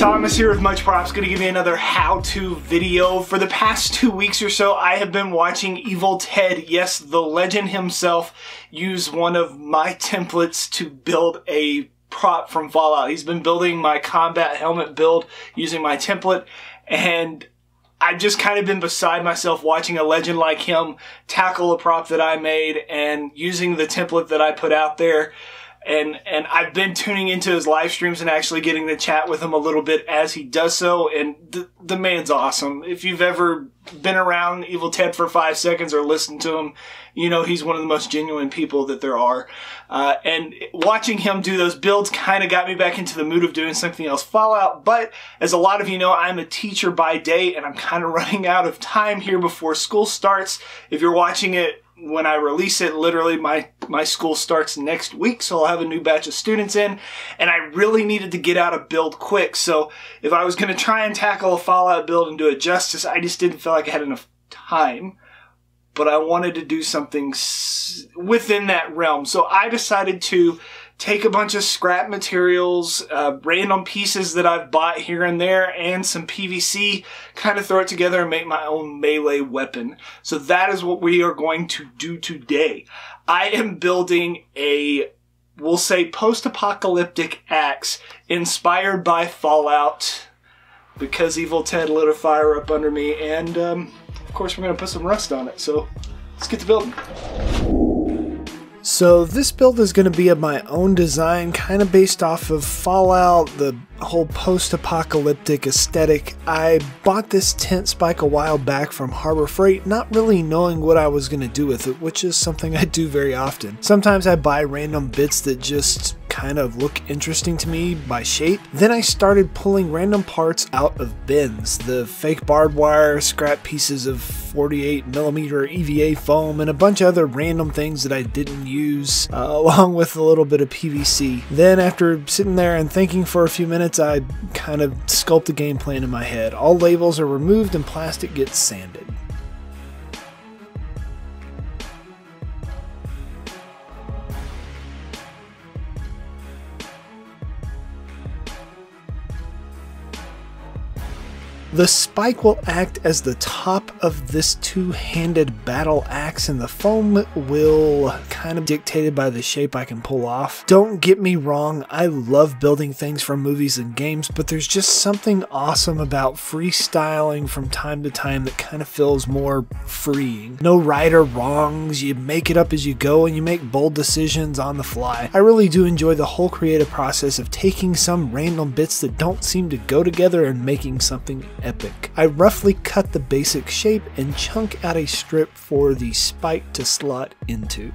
Thomas here with Much Props. Going to give you another how-to video. For the past 2 weeks or so, I have been watching Evil Ted, yes, the legend himself, use one of my templates to build a prop from Fallout. He's been building my combat helmet build using my template, and I've just kind of been beside myself watching a legend like him tackle a prop that I made and using the template that I put out there. And I've been tuning into his live streams and actually getting to chat with him a little bit as he does so. And the man's awesome. If you've ever been around Evil Ted for 5 seconds or listened to him, you know he's one of the most genuine people that there are. And watching him do those builds kind of got me back into the mood of doing something else Fallout. But as a lot of you know, I'm a teacher by day and I'm kind of running out of time here before school starts. If you're watching it when I release it, literally my school starts next week, so I'll have a new batch of students in, and I really needed to get out a build quick. So if I was going to try and tackle a Fallout build and do it justice, I just didn't feel like I had enough time, but I wanted to do something within that realm. So I decided to take a bunch of scrap materials, random pieces that I've bought here and there, and some PVC, kind of throw it together and make my own melee weapon. So that is what we are going to do today. I am building a, we'll say, post-apocalyptic axe inspired by Fallout because Evil Ted lit a fire up under me, and of course we're going to put some rust on it. So let's get to building. So this build is going to be of my own design, kind of based off of Fallout, the whole post-apocalyptic aesthetic. I bought this tent spike a while back from Harbor Freight, not really knowing what I was going to do with it, which is something I do very often. Sometimes I buy random bits that just kind of look interesting to me by shape. Then I started pulling random parts out of bins, the fake barbed wire, scrap pieces of 48mm EVA foam, and a bunch of other random things that I didn't use, along with a little bit of PVC. Then after sitting there and thinking for a few minutes, I kind of sculpt a game plan in my head. All labels are removed and plastic gets sanded. The spike will act as the top of this two-handed battle axe, and the foam will kind of dictated by the shape I can pull off. Don't get me wrong, I love building things from movies and games, but there's just something awesome about freestyling from time to time that kind of feels more freeing. No right or wrongs, you make it up as you go and you make bold decisions on the fly. I really do enjoy the whole creative process of taking some random bits that don't seem to go together and making something epic. I roughly cut the basic shape and chunk out a strip for the spike to slot into.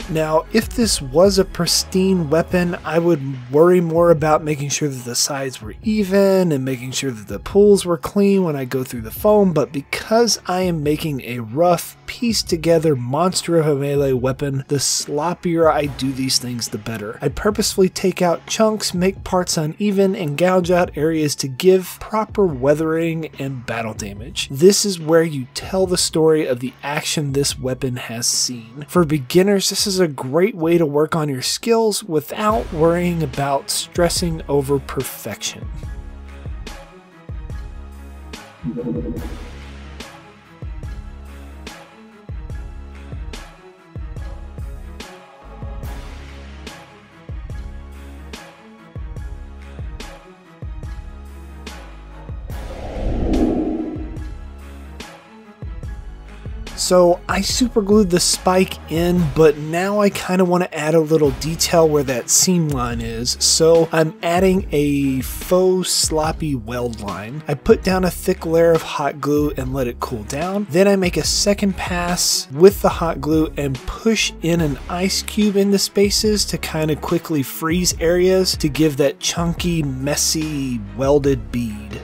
Now, if this was a pristine weapon, I would worry more about making sure that the sides were even and making sure that the pulls were clean when I go through the foam, but because I am making a rough, pieced together monster of a melee weapon, the sloppier I do these things, the better. I purposefully take out chunks, make parts uneven, and gouge out areas to give proper weathering and battle damage. This is where you tell the story of the action this weapon has seen. For beginners, this is a great way to work on your skills without worrying about stressing over perfection. So I super glued the spike in, but now I kind of want to add a little detail where that seam line is. So I'm adding a faux sloppy weld line. I put down a thick layer of hot glue and let it cool down. Then I make a second pass with the hot glue and push in an ice cube into spaces to kind of quickly freeze areas to give that chunky, messy, welded bead.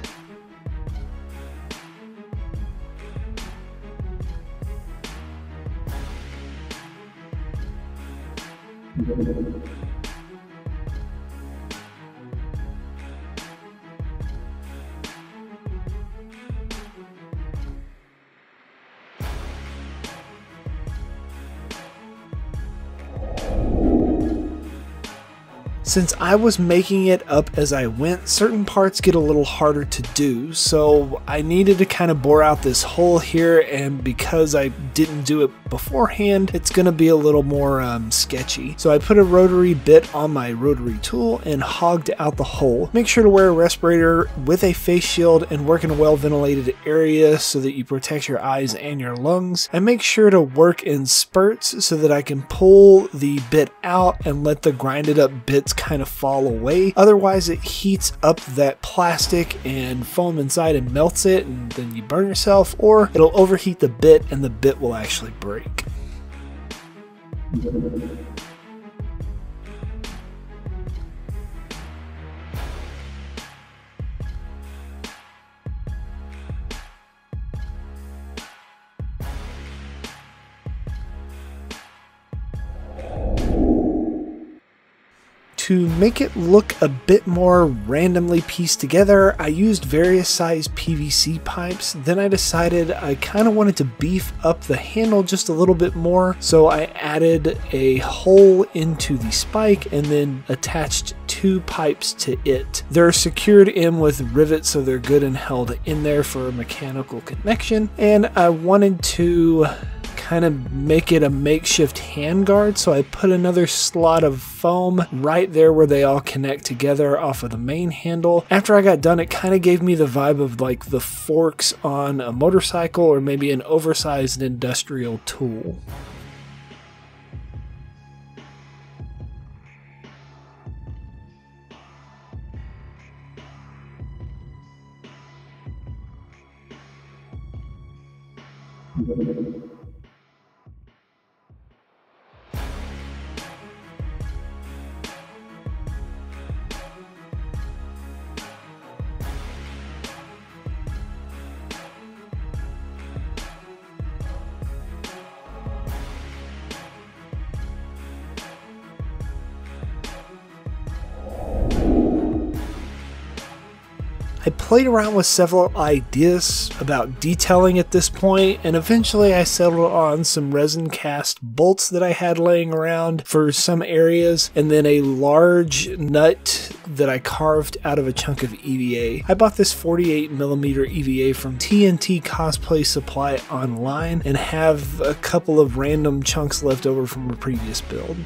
Since I was making it up as I went, certain parts get a little harder to do, so I needed to kind of bore out this hole here, and because I didn't do it beforehand, it's going to be a little more sketchy. So I put a rotary bit on my rotary tool and hogged out the hole. Make sure to wear a respirator with a face shield and work in a well ventilated area so that you protect your eyes and your lungs. And make sure to work in spurts so that I can pull the bit out and let the grinded up bits kind of fall away. Otherwise it heats up that plastic and foam inside and melts it, and then you burn yourself, or it'll overheat the bit and the bit will actually break. To make it look a bit more randomly pieced together, I used various size PVC pipes. Then I decided I kind of wanted to beef up the handle just a little bit more, so I added a hole into the spike and then attached 2 pipes to it. They're secured in with rivets, so they're good and held in there for a mechanical connection, and I wanted to kind of make it a makeshift handguard, so I put another slot of foam right there where they all connect together off of the main handle. After I got done, it kind of gave me the vibe of like the forks on a motorcycle or maybe an oversized industrial tool. I played around with several ideas about detailing at this point, and eventually I settled on some resin cast bolts that I had laying around for some areas, and then a large nut that I carved out of a chunk of EVA. I bought this 48mm EVA from TNT Cosplay Supply online and have a couple of random chunks left over from a previous build.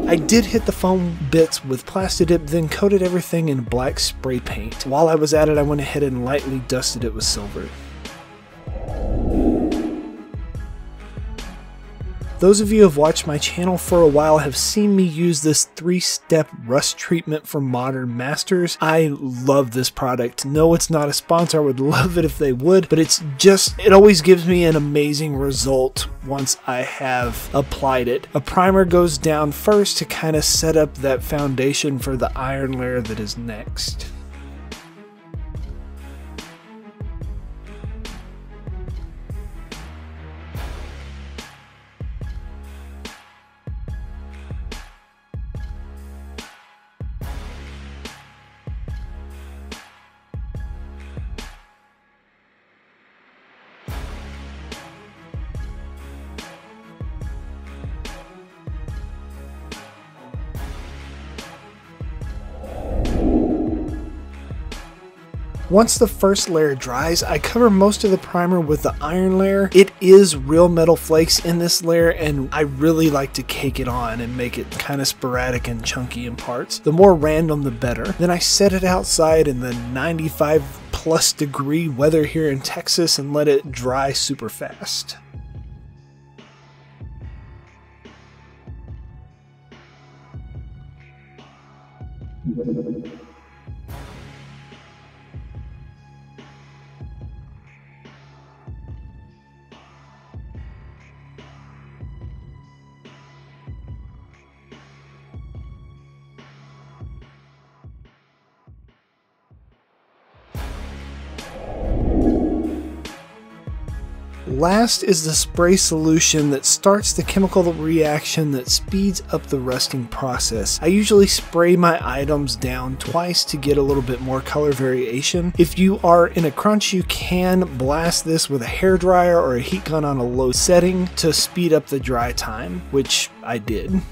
I did hit the foam bits with Plastidip, then coated everything in black spray paint. While I was at it, I went ahead and lightly dusted it with silver. Those of you who have watched my channel for a while have seen me use this 3-step rust treatment from Modern Masters. I love this product. No, it's not a sponsor. I would love it if they would, but it always gives me an amazing result once I have applied it. A primer goes down first to kind of set up that foundation for the iron layer that is next. Once the first layer dries, I cover most of the primer with the iron layer. It is real metal flakes in this layer, and I really like to cake it on and make it kind of sporadic and chunky in parts. The more random, the better. Then I set it outside in the 95+ degree weather here in Texas and let it dry super fast. Last is the spray solution that starts the chemical reaction that speeds up the rusting process. I usually spray my items down twice to get a little bit more color variation. If you are in a crunch, you can blast this with a hairdryer or a heat gun on a low setting to speed up the dry time, which I did.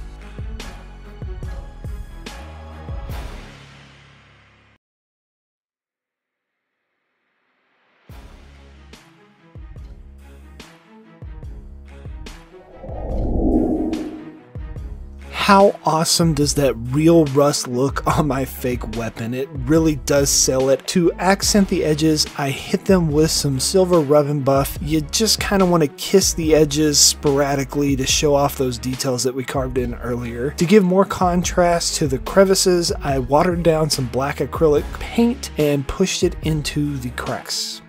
How awesome does that real rust look on my fake weapon? It really does sell it. To accent the edges, I hit them with some silver rub and buff. You just kind of want to kiss the edges sporadically to show off those details that we carved in earlier. To give more contrast to the crevices, I watered down some black acrylic paint and pushed it into the cracks.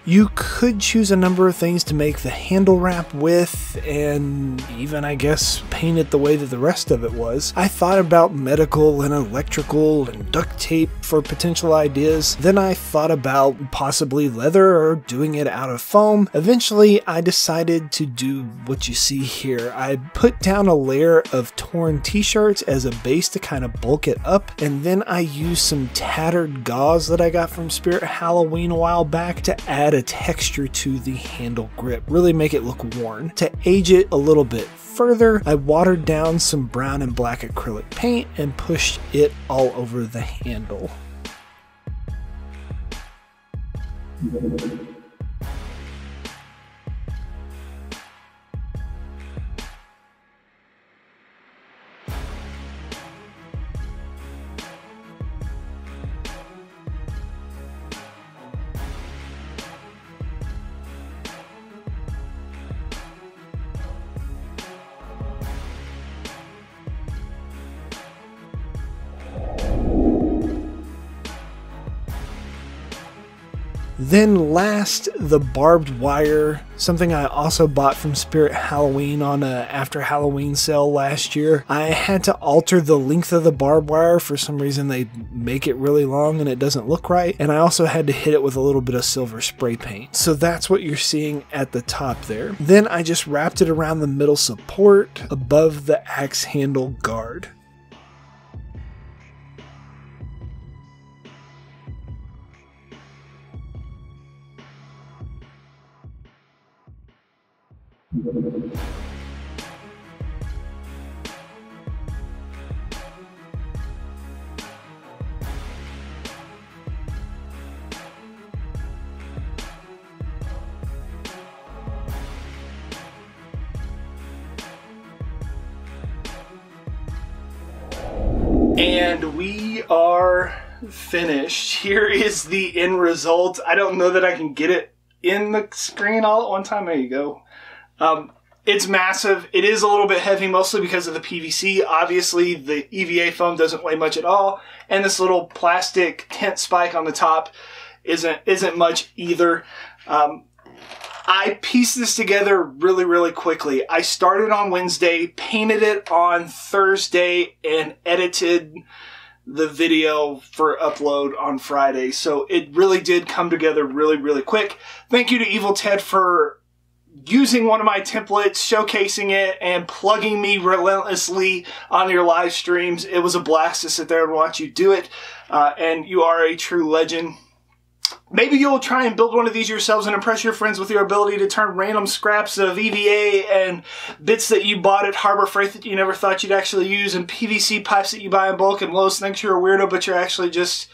You could choose a number of things to make the handle wrap with, and even, I guess, paint it the way that the rest of it was. I thought about medical and electrical and duct tape for potential ideas. Then I thought about possibly leather or doing it out of foam. Eventually, I decided to do what you see here. I put down a layer of torn t-shirts as a base to kind of bulk it up, and then I used some tattered gauze that I got from Spirit Halloween a while back to add a texture to the handle grip, really make it look worn. To age it a little bit further, I watered down some brown and black acrylic paint and pushed it all over the handle. Then last, the barbed wire, something I also bought from Spirit Halloween on a after Halloween sale last year. I had to alter the length of the barbed wire. For some reason they make it really long and it doesn't look right. And I also had to hit it with a little bit of silver spray paint. So that's what you're seeing at the top there. Then I just wrapped it around the middle support above the axe handle guard. And we are finished. Here is the end result. I don't know that I can get it in the screen all at one time. There you go. It's massive. It is a little bit heavy, mostly because of the PVC. Obviously, the EVA foam doesn't weigh much at all, and this little plastic tent spike on the top isn't much either. I pieced this together really quickly. I started on Wednesday, painted it on Thursday, and edited the video for upload on Friday. So it really did come together really quick. Thank you to Evil Ted for using one of my templates, showcasing it, and plugging me relentlessly on your live streams. It was a blast to sit there and watch you do it, and you are a true legend. Maybe you'll try and build one of these yourselves and impress your friends with your ability to turn random scraps of EVA and bits that you bought at Harbor Freight that you never thought you'd actually use, and PVC pipes that you buy in bulk, and Lois thinks you're a weirdo, but you're actually just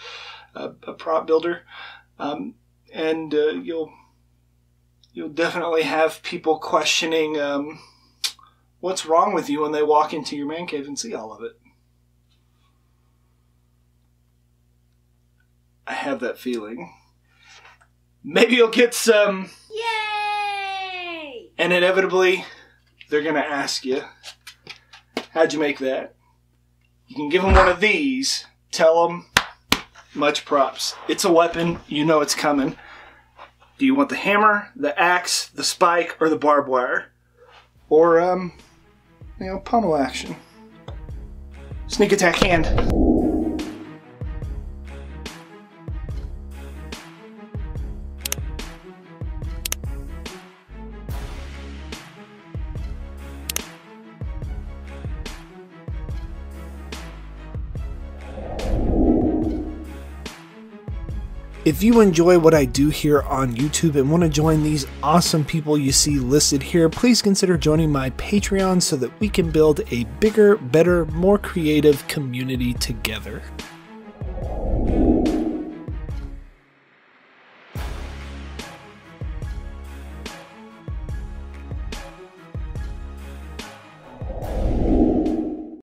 a prop builder. And you'll definitely have people questioning what's wrong with you when they walk into your man cave and see all of it. I have that feeling. Maybe you'll get some... Yay! And inevitably, they're going to ask you, how'd you make that? You can give them one of these. Tell them, much props. It's a weapon. You know it's coming. Do you want the hammer, the axe, the spike, or the barbed wire? Or, pummel action. Sneak attack hand. If you enjoy what I do here on YouTube and want to join these awesome people you see listed here, please consider joining my Patreon so that we can build a bigger, better, more creative community together.